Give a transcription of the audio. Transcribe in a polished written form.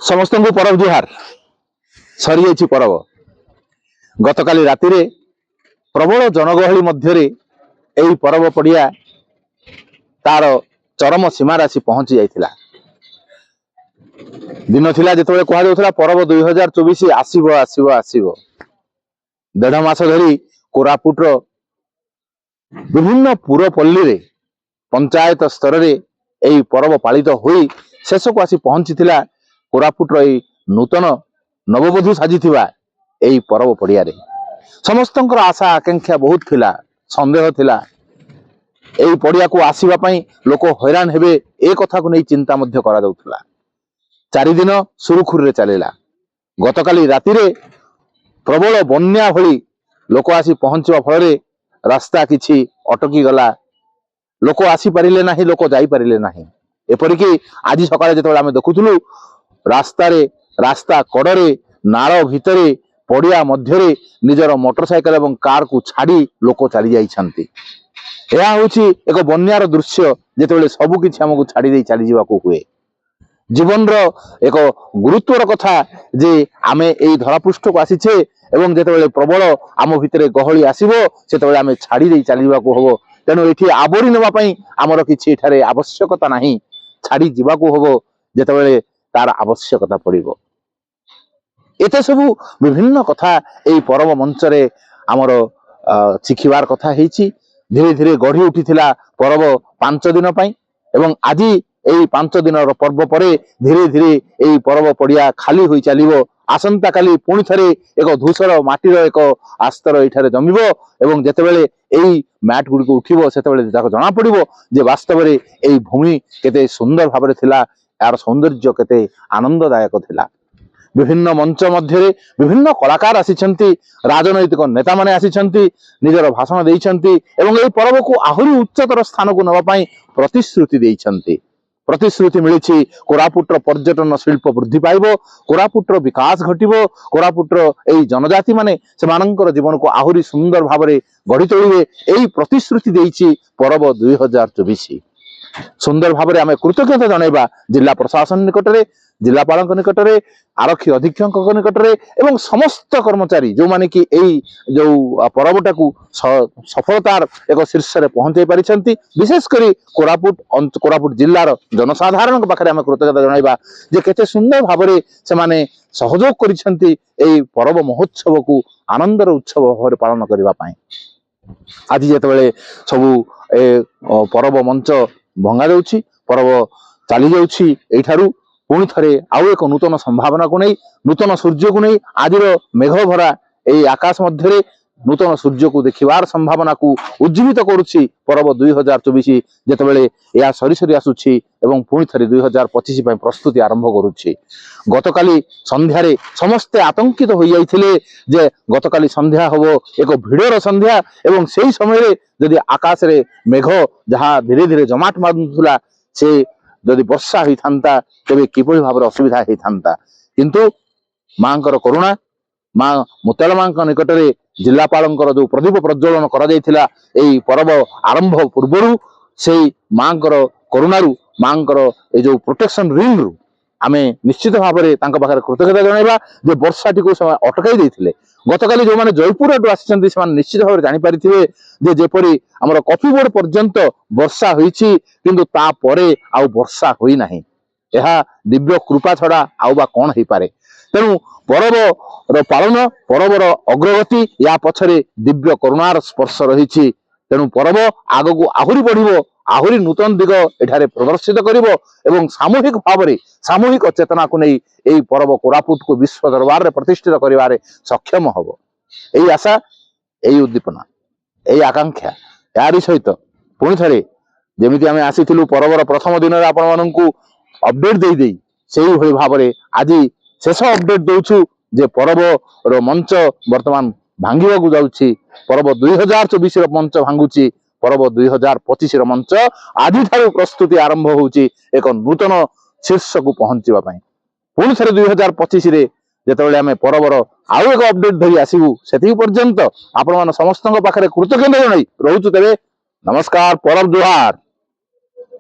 समस्त को परब जुहार सरी जाइछि परब गतकाली रातिरे प्रबल जनगहली मध्यरे एई परब पड़िया तार चरम सीमार आसी पहुंची जाइथिला। दिन थिला जेतेबेले कुहा जाउथला परब 2024 आसीबो आसीबो आसीबो। 1.5 मास धरी कोरापुटर विभिन्न पुरपल्ली रे पंचायत स्तर रे एई परब पालित होई शेष को आसी पहुंची थिला कोरापुटर एई नूतन नववधू साजिथिबा एई परब पड़िया रे। समस्तंकर आशा आकांक्षा बहुत थिला, संदेह थिला एई पड़िया को आसीबा पई लोक हैरान हेबे ए कथा को नै चिंता मध्य करा जाउथला। 4 दिन सुरुखुर रे चलेला। गतकाली राति रे प्रबल बन्या भली लोक आसी पहुंचवा फल रे रास्ता किछि अटकी गला। लोक आसी परिले नाही, लोक जाई परिले नाही। एपरिकी आज सकाळे जेतबेले आमे देखुथुलु रास्ता कड़े नाल भितरे पड़िया मध्यरे निजर मोटरसाइकेल एवं कार को छाड़ी लोक चली जाइछन्ति। यह होछि एक बन्यार दृश्य जेतबेले सबु किछि हमकु छाड़ी दे चली जिवाको हुए। जीवन रो एक गुरुत्वर कथा जे आमे एई धरापृष्ठ को आसीछे एवं जेतबेले प्रबल आम भितरे गहली आसीबो सेतबेले आमे छाड़ी दे चलीबाको हबो। तेणु एठी आबोरी नेबा पई आमर किछि एठारे आवश्यकता नाही, छाड़ी जिबाको हबो जेतबेले तार आवश्यकता पड़िबो। एते सबु विभिन्न कथा एई परब मंच रे आमर शिखिबार कथा हेछि। धीरे धीरे गढ़ी उठिथिला परब 5 दिन पई एवं आज एई 5 दिन पर्व परे धीरे धीरे एई परब पड़िया खाली होई चलिबो। आसंता काली पुणी थरे एक धूसर माटीर एक आस्तर एठारे जमिबो एवं जेतेबेले एई मैट गुडी को उठिबो सेतेबेले जाको जणा पड़िबो जे वास्तव रे एई भूमि केते सुंदर भाबरे थिला, यार सौंदर्य केते आनंददायक थिला। विभिन्न मंच मध्य विभिन्न कलाकार आसिछन्ति, राजनैतिक नेता माने आसिछन्ति, निजर भाषण देइछन्ति एवं एई पर्व को आहुरी उच्चतर स्थान को नबा पई प्रतिश्रुति देइछन्ति। प्रतिश्रुति मिली कोरापुटर पर्यटन शिल्प वृद्धि पाइबो, कोरापुटर विकास घटिबो, कोरापुटर एई जनजाति माने सेमानंकर जीवन को आहुरी सुंदर भाबरे गढ़ी तोलिबे एई प्रतिश्रुति देइछि पर्व 2024। सुंदर भाबरे आमे कृतज्ञता जणाइबा जिला प्रशासन निकटरे, जिलापाल निकटरे, आरक्षी अधीक्षक निकटरे एवं समस्त कर्मचारी जो माने कि एई जो पर्वटा को सफलतार एक शीर्ष रे पहुंचाई पारिछन्ति। विशेष करी कोरापुट जिल्लार जनसाधारण पाखरे आमे कृतज्ञता जणाइबा जे केते सुंदर भाबरे से माने सहयोग करिछन्ति एई पर्व महोत्सव को आनंदर उत्सव भाबरे पालन करिबा पई। आज जेतेबेले सबु ए पर्व मंच भंगा जाउछि, पर्व चली जाउछि, एठारु पुणी थरे आउ एक नूतन संभावना को नहीं, नूतन सूर्य को नहीं, आज मेघ भरा यही आकाश मध्य नूतन सूर्य को देखिबार संभावना को उज्जीवित करुछि पर्व 2024 जेतेबेले या सरी सरी आसुछि एवं पुणी थरे 2025 पई प्रस्तुति आरंभ करुछि। गतकाली संध्या रे समस्ते आतंकित हो जाइथिले जे गतकाली संध्या होबो एक भिड़र संध्या एवं सेही समय रे जदि आकाश रे मेघ जहा धीरे धीरे जमाट मारुथुला से जदि वर्षा होई थांता तेबे किपरि भाबरे असुविधा होई थांता। किंतु मांकर करुणा, मां मुताल मांक निकटरे जिलापालंकर जो प्रदीप प्रज्वलन करा जायथिला एई पर्व आरंभ पूर्वरु सेई मांकर करुणारु, मांकर ए जो प्रोटेक्शन रिंग रु आमे निश्चित भाबरे तांका पाखरे कृतज्ञता जणाइबा जे वर्षाटी को समय अटकाई देथिले। गतकाली जो माने जयपुर आडु आछन्ति से माने निश्चित भाबरे जानि पारिथिबे जे जेपरि हमर कॉफी बोर्ड पर्यंत वर्षा होईछि किंतु ता परे आउ वर्षा होई नाही। यह दिव्य कृपा छड़ा आउ बा कोन हेई पारे। तेणु पर्व रो पालन, पर्व रो अग्रगति या पछरे दिव्य करुणार स्पर्श रहिछि। तेणु पर्व आगो को आहुरी बढ़िबो, आहुरी नूतन दिग एठारे प्रदर्शित करिवो एवं सामूहिक भावरे सामूहिक चेतना को नहीं एई पर्व कोरापुट को विश्व दरबार रे प्रतिष्ठित करिवारे सक्षम हबो। एई आशा, एई उद्दीपना, एई आकांक्षा यारी सहित पुणी थरे जेमिति आमे आसीथिलु पर्वर प्रथम दिन रे आपण माननकु अपडेट देई देई सेही भली भाबरे आज शेष अपडेट दउछु जे पर्व रो मंच वर्तमान भांगिबा को जाउछि। पर्व 2024 रो मंच भांगुछि, पर्व 2025 रो मंच आदि ठारू प्रस्तुति आरंभ होउछि एक नूतन शीर्ष को पहुंचीबा पई। पुणी थरे 2025 रे जेतेबेले आमे पर्वर आउ एक अपडेट धरि आसीबु सेति पर्यंत आपण मान समस्तक पाखरे कृतज्ञता जणाई रहउछु। तेबे नमस्कार, परब जुहार।